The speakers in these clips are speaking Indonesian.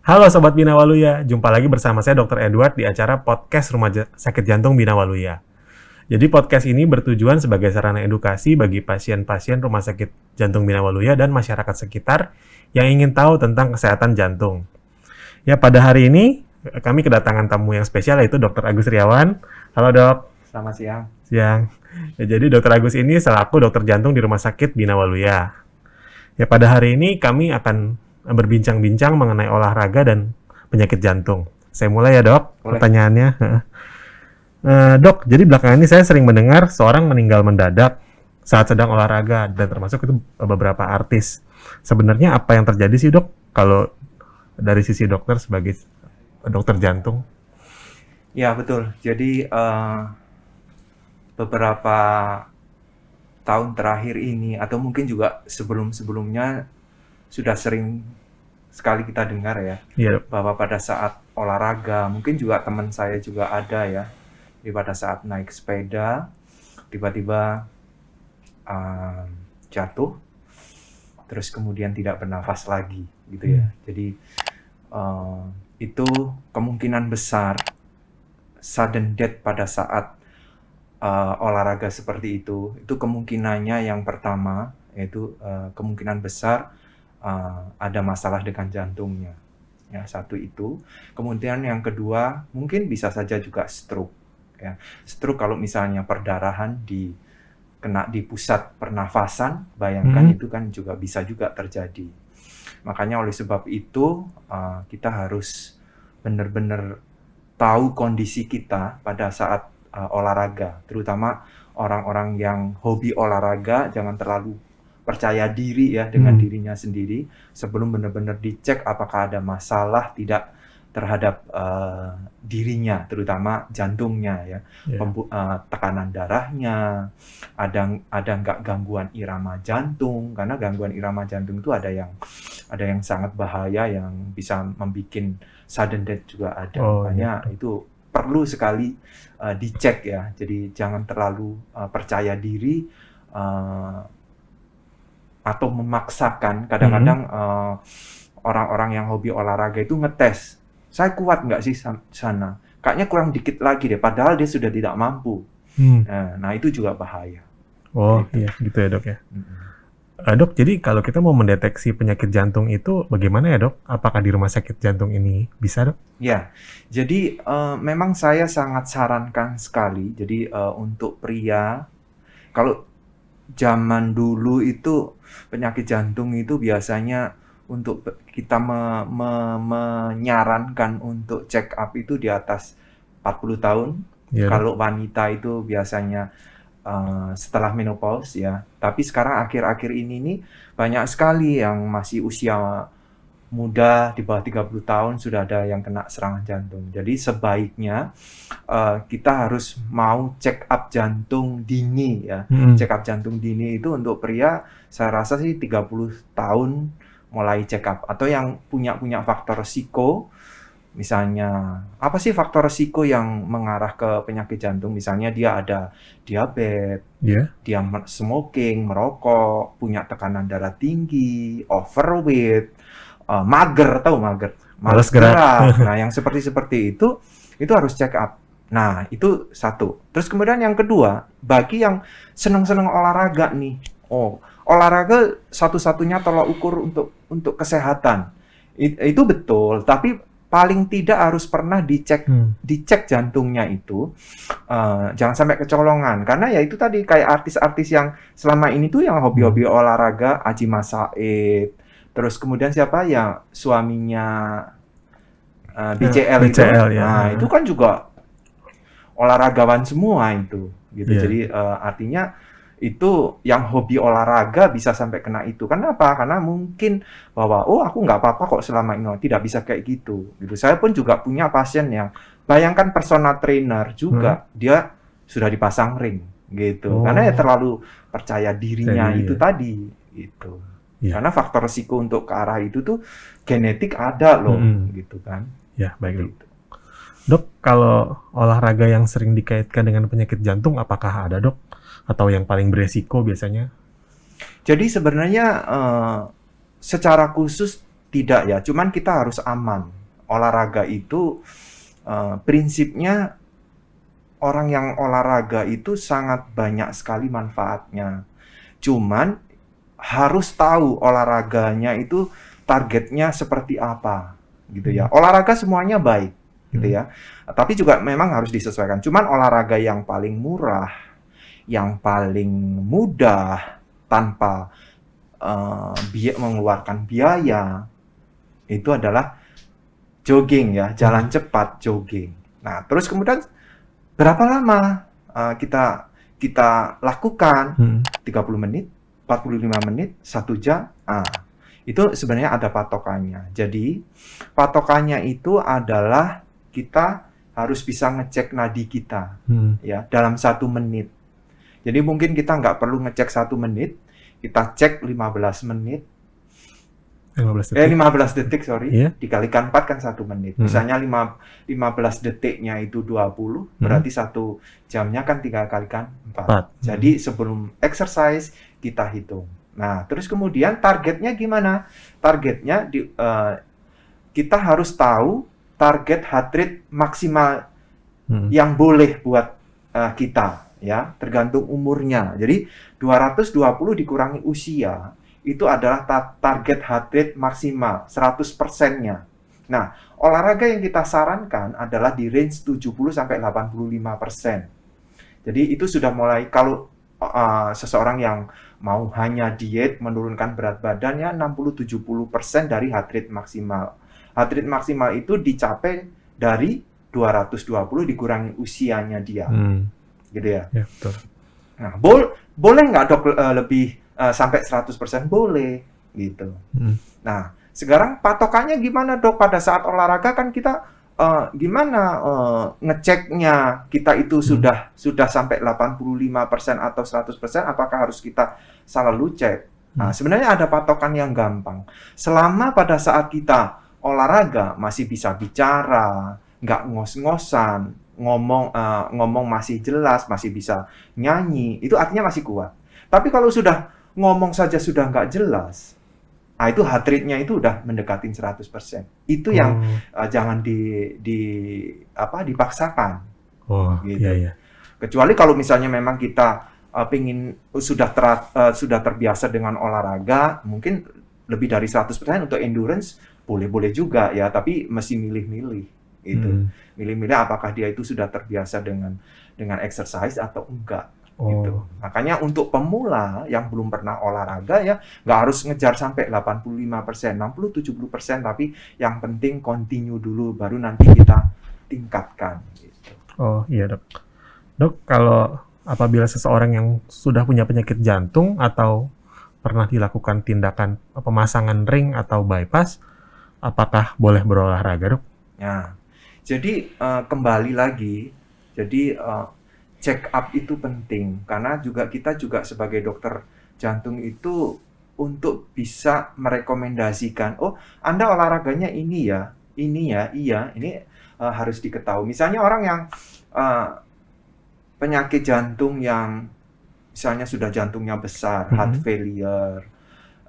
Halo Sobat Bina Waluya, jumpa lagi bersama saya Dr. Edward di acara podcast Sakit Jantung Bina Waluya. Jadi podcast ini bertujuan sebagai sarana edukasi bagi pasien-pasien Rumah Sakit Jantung Bina Waluya dan masyarakat sekitar yang ingin tahu tentang kesehatan jantung. Ya, pada hari ini kami kedatangan tamu yang spesial yaitu Dr. Agus Riawan. Halo Dok. Selamat siang. Siang. Ya, jadi Dr. Agus ini selaku dokter jantung di Rumah Sakit Bina Waluya. Ya, pada hari ini kami akan berbincang-bincang mengenai olahraga dan penyakit jantung. Saya mulai ya Dok, Boleh. pertanyaannya. Dok, jadi belakangan ini saya sering mendengar seorang meninggal mendadak saat sedang olahraga dan termasuk itu beberapa artis. Sebenarnya apa yang terjadi sih Dok kalau dari sisi dokter sebagai dokter jantung? Ya, betul. Jadi beberapa tahun terakhir ini atau mungkin juga sebelum-sebelumnya sudah sering sekali kita dengar ya, Iya Dok. bahwa pada saat olahraga, mungkin juga teman saya juga ada ya, di pada saat naik sepeda, tiba-tiba jatuh, terus kemudian tidak bernafas lagi, gitu ya. Jadi itu kemungkinan besar sudden death pada saat olahraga seperti itu kemungkinannya yang pertama yaitu kemungkinan besar ada masalah dengan jantungnya. Ya, satu itu. Kemudian yang kedua, mungkin bisa saja juga stroke. Ya. Stroke kalau misalnya perdarahan kena di pusat pernafasan, bayangkan itu kan juga bisa juga terjadi. Makanya oleh sebab itu kita harus benar-benar tahu kondisi kita pada saat olahraga, terutama orang-orang yang hobi olahraga jangan terlalu percaya diri ya dengan dirinya sendiri sebelum benar-benar dicek apakah ada masalah tidak terhadap dirinya, terutama jantungnya ya, tekanan darahnya, ada nggak gangguan irama jantung, karena gangguan irama jantung itu ada yang sangat bahaya yang bisa membuat sudden death juga ada. Makanya itu perlu sekali dicek ya. Jadi jangan terlalu percaya diri atau memaksakan. Kadang-kadang orang-orang yang hobi olahraga itu ngetes. Saya kuat nggak sih sana? Kayaknya kurang dikit lagi deh. Padahal dia sudah tidak mampu. Nah itu juga bahaya. Oh gitu. Iya gitu ya Dok ya. Dok, jadi kalau kita mau mendeteksi penyakit jantung itu bagaimana ya Dok? Apakah di rumah sakit jantung ini bisa Dok? Ya, jadi memang saya sangat sarankan sekali. Jadi untuk pria, kalau zaman dulu itu penyakit jantung itu biasanya untuk kita menyarankan untuk check up itu di atas 40 tahun. Iya, Kalau wanita itu biasanya setelah menopause ya. Tapi sekarang akhir-akhir ini nih banyak sekali yang masih usia muda di bawah 30 tahun sudah ada yang kena serangan jantung. Jadi sebaiknya kita harus mau check up jantung dini ya. Check up jantung dini itu untuk pria saya rasa sih 30 tahun mulai check up, atau yang punya faktor risiko. Misalnya, apa sih faktor risiko yang mengarah ke penyakit jantung? Misalnya dia ada diabetes, dia smoking, merokok, punya tekanan darah tinggi, overweight, mager, tahu mager? Malas gerak. Nah, yang seperti itu harus check up. Nah, itu satu. Terus kemudian yang kedua, bagi yang senang-senang olahraga nih, olahraga satu-satunya tolak ukur untuk kesehatan. Itu betul, tapi paling tidak harus pernah dicek jantungnya itu, jangan sampai kecolongan. Karena ya itu tadi kayak artis-artis yang selama ini tuh yang hobi-hobi olahraga, Aji Masaid, terus kemudian siapa ya suaminya BCL itu, nah itu kan juga olahragawan semua itu, gitu. Jadi artinya itu yang hobi olahraga bisa sampai kena itu. Kenapa? Karena mungkin bahwa aku nggak apa-apa kok selama ini. Tidak bisa kayak gitu. Saya pun juga punya pasien yang bayangkan personal trainer juga dia sudah dipasang ring gitu. Karena ya terlalu percaya dirinya itu tadi gitu. Karena faktor risiko untuk ke arah itu tuh genetik ada loh gitu kan. Ya, baik gitu. Dok, kalau olahraga yang sering dikaitkan dengan penyakit jantung apakah ada Dok? Atau yang paling beresiko biasanya? Jadi sebenarnya secara khusus tidak ya, cuman kita harus aman. Olahraga itu prinsipnya orang yang olahraga itu sangat banyak sekali manfaatnya. Cuman harus tahu olahraganya itu targetnya seperti apa gitu ya. Olahraga semuanya baik gitu ya. Tapi juga memang harus disesuaikan. Cuman olahraga yang paling murah, yang paling mudah tanpa mengeluarkan biaya itu adalah jogging ya, jalan cepat jogging. Nah, terus kemudian berapa lama kita lakukan? 30 menit, 45 menit, 1 jam. Itu sebenarnya ada patokannya. Jadi, patokannya itu adalah kita harus bisa ngecek nadi kita ya dalam 1 menit. Jadi mungkin kita nggak perlu ngecek 1 menit, kita cek 15 menit. 15 detik, dikalikan 4 kan 1 menit. Misalnya 15 detiknya itu 20, berarti 1 jamnya kan 3 kalikan 4. Jadi sebelum exercise kita hitung. Nah, terus kemudian targetnya gimana? Targetnya kita harus tahu target heart rate maksimal yang boleh buat kita ya, tergantung umurnya. Jadi 220 dikurangi usia itu adalah target heart rate maksimal 100%-nya. Nah, olahraga yang kita sarankan adalah di range 70-85%. Jadi itu sudah mulai, kalau seseorang yang mau hanya diet menurunkan berat badannya 60-70% dari heart rate maksimal. Heart rate maksimal itu dicapai dari 220 dikurangi usianya dia. Gitu ya. Ya, betul. Nah, boleh nggak dok lebih sampai 100%? Boleh gitu. Nah, sekarang patokannya gimana dok? Pada saat olahraga kan kita gimana ngeceknya kita itu sudah sampai 85% atau 100%, apakah harus kita selalu cek? Nah, sebenarnya ada patokan yang gampang. Selama pada saat kita olahraga masih bisa bicara, nggak ngos-ngosan, ngomong masih jelas, masih bisa nyanyi, itu artinya masih kuat. Tapi kalau sudah ngomong saja sudah nggak jelas, itu heart rate-nya itu udah mendekatin 100%. Itu yang jangan dipaksakan. Gitu. Iya. Kecuali kalau misalnya memang kita sudah terbiasa dengan olahraga, mungkin lebih dari 100% untuk endurance boleh-boleh juga ya, tapi mesti milih-milih gitu. Milih-milih apakah dia itu sudah terbiasa dengan exercise atau enggak. Gitu. Makanya untuk pemula yang belum pernah olahraga ya nggak harus ngejar sampai 85%, 60-70%, tapi yang penting continue dulu, baru nanti kita tingkatkan. Gitu. Oh iya dok. Dok, kalau apabila seseorang yang sudah punya penyakit jantung atau pernah dilakukan tindakan pemasangan ring atau bypass, apakah boleh berolahraga dok? Ya, jadi kembali lagi, jadi check up itu penting, karena kita juga sebagai dokter jantung itu untuk bisa merekomendasikan, oh Anda olahraganya ini ya, iya, ini harus diketahui. Misalnya orang yang penyakit jantung yang misalnya sudah jantungnya besar, heart failure,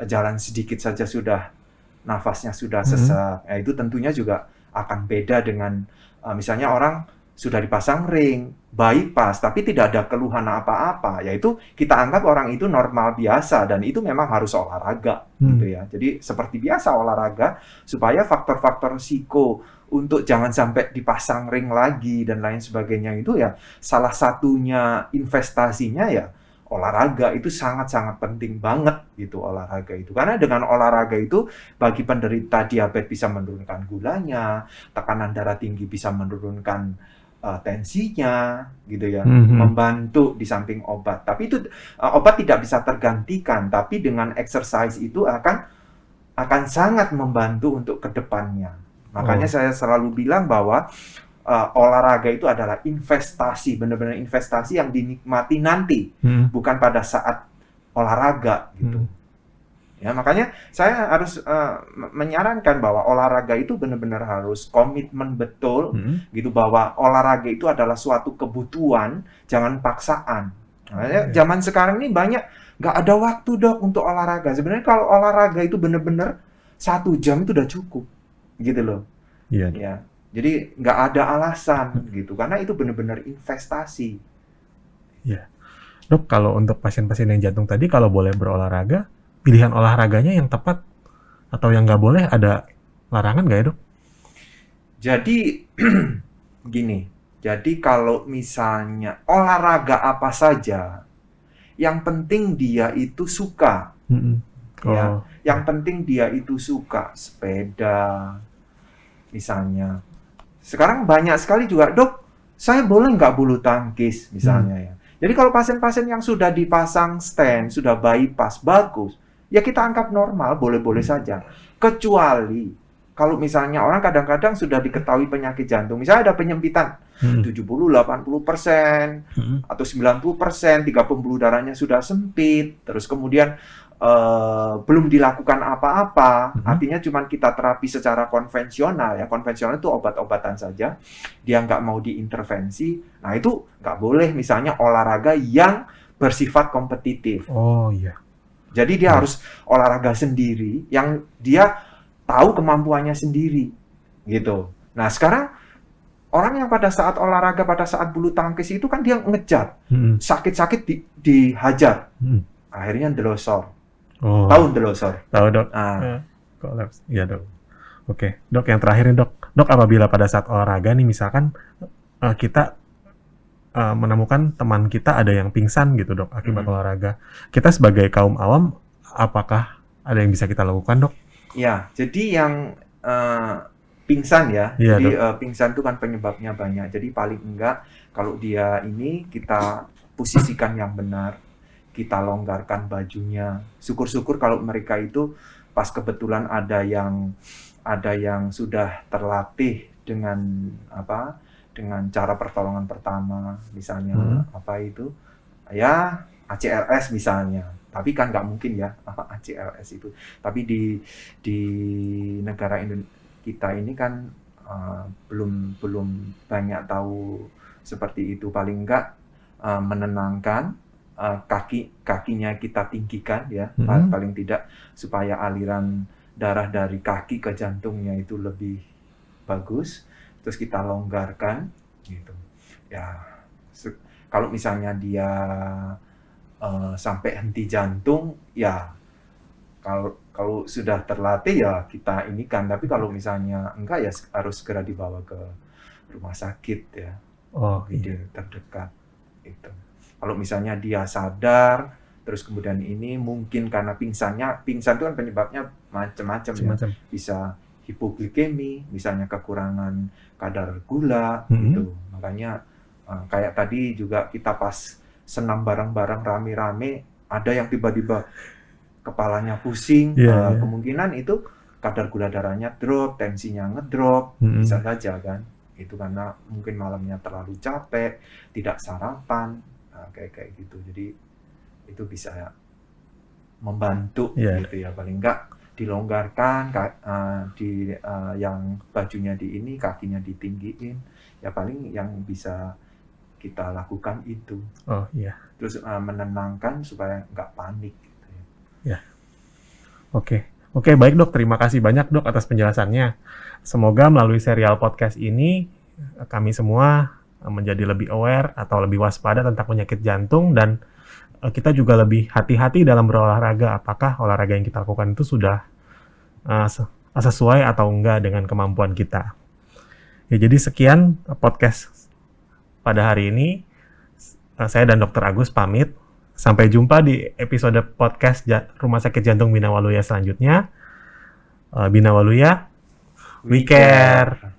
jalan sedikit saja sudah nafasnya sudah sesak, itu tentunya juga akan beda dengan misalnya orang sudah dipasang ring, bypass, tapi tidak ada keluhan apa-apa, yaitu kita anggap orang itu normal biasa, dan itu memang harus olahraga, gitu ya. Jadi seperti biasa olahraga, supaya faktor-faktor risiko untuk jangan sampai dipasang ring lagi dan lain sebagainya itu ya, salah satunya investasinya ya olahraga. Itu sangat-sangat penting banget gitu olahraga itu. Karena dengan olahraga itu bagi penderita diabetes bisa menurunkan gulanya, tekanan darah tinggi bisa menurunkan tensinya gitu ya, membantu di samping obat. Tapi itu obat tidak bisa tergantikan, tapi dengan exercise itu akan sangat membantu untuk kedepannya. Makanya saya selalu bilang bahwa olahraga itu adalah investasi, benar-benar investasi yang dinikmati nanti, bukan pada saat olahraga gitu. Ya, makanya saya harus menyarankan bahwa olahraga itu benar-benar harus komitmen betul, gitu, bahwa olahraga itu adalah suatu kebutuhan, jangan paksaan. Makanya zaman sekarang ini banyak nggak ada waktu dok untuk olahraga. Sebenarnya kalau olahraga itu benar-benar 1 jam itu udah cukup, gitu loh. Iya. Ya, jadi nggak ada alasan gitu, karena itu benar-benar investasi. Iya. Dok, kalau untuk pasien-pasien yang jantung tadi, kalau boleh berolahraga, pilihan olahraganya yang tepat atau yang nggak boleh, ada larangan nggak ya, Dok? Jadi gini, jadi kalau misalnya olahraga apa saja, yang penting dia itu suka, ya. Oh, Yang penting dia itu suka sepeda, misalnya. Sekarang banyak sekali juga, dok, saya boleh nggak bulu tangkis, misalnya ya. Jadi kalau pasien-pasien yang sudah dipasang stent, sudah bypass, bagus, ya kita anggap normal, boleh-boleh saja. Kecuali kalau misalnya orang kadang-kadang sudah diketahui penyakit jantung, misalnya ada penyempitan 70-80% atau 90%, 3 pembuluh darahnya sudah sempit, terus kemudian belum dilakukan apa-apa, artinya cuma kita terapi secara konvensional, ya konvensional itu obat-obatan saja, dia nggak mau diintervensi, nah itu nggak boleh misalnya olahraga yang bersifat kompetitif. Oh iya. Jadi dia harus olahraga sendiri, yang dia tahu kemampuannya sendiri, gitu. Nah sekarang orang yang pada saat olahraga, pada saat bulu tangkis itu kan dia ngejar, sakit-sakit dihajar, akhirnya delosor. Oh. Tahu delosor? Tahu, Dok. Kolaps. Iya, Dok. Oke, Dok, yang terakhir nih, Dok. Dok, apabila pada saat olahraga nih, misalkan kita menemukan teman kita ada yang pingsan gitu, Dok, akibat olahraga. Kita sebagai kaum awam, apakah ada yang bisa kita lakukan, Dok? Ya, jadi yang pingsan ya. Iya, Jadi pingsan itu kan penyebabnya banyak. Jadi paling enggak kalau dia ini kita posisikan yang benar, kita longgarkan bajunya. Syukur-syukur kalau mereka itu pas kebetulan ada yang sudah terlatih dengan dengan cara pertolongan pertama, misalnya ya ACLS misalnya. Tapi kan nggak mungkin ya ACLS itu. Tapi di negara kita ini kan belum banyak tahu seperti itu. Paling enggak menenangkan, kakinya kita tinggikan ya, paling tidak supaya aliran darah dari kaki ke jantungnya itu lebih bagus, terus kita longgarkan gitu ya. Kalau misalnya dia sampai henti jantung ya, kalau sudah terlatih ya kita ini kan, tapi kalau misalnya enggak ya harus segera dibawa ke rumah sakit ya, terdekat itu. Kalau misalnya dia sadar, terus kemudian ini mungkin karena pingsan itu kan penyebabnya macam-macam ya. Bisa hipoglikemi, misalnya kekurangan kadar gula, gitu. Makanya kayak tadi juga kita pas senam bareng-bareng rame-rame, ada yang tiba-tiba kepalanya pusing, kemungkinan itu kadar gula darahnya drop, tensinya ngedrop, bisa saja kan. Itu karena mungkin malamnya terlalu capek, tidak sarapan, kayak gitu. Jadi itu bisa membantu gitu ya. Paling enggak dilonggarkan, yang bajunya kakinya ditinggiin, ya paling yang bisa kita lakukan itu. Terus menenangkan supaya nggak panik gitu ya. Oke, baik, Dok. Terima kasih banyak, Dok, atas penjelasannya. Semoga melalui serial podcast ini kami semua menjadi lebih aware atau lebih waspada tentang penyakit jantung, dan kita juga lebih hati-hati dalam berolahraga. Apakah olahraga yang kita lakukan itu sudah sesuai atau enggak dengan kemampuan kita. Ya, jadi sekian podcast pada hari ini. Saya dan Dr. Agus pamit. Sampai jumpa di episode podcast Rumah Sakit Jantung Bina Waluya selanjutnya. Bina Waluya, we care.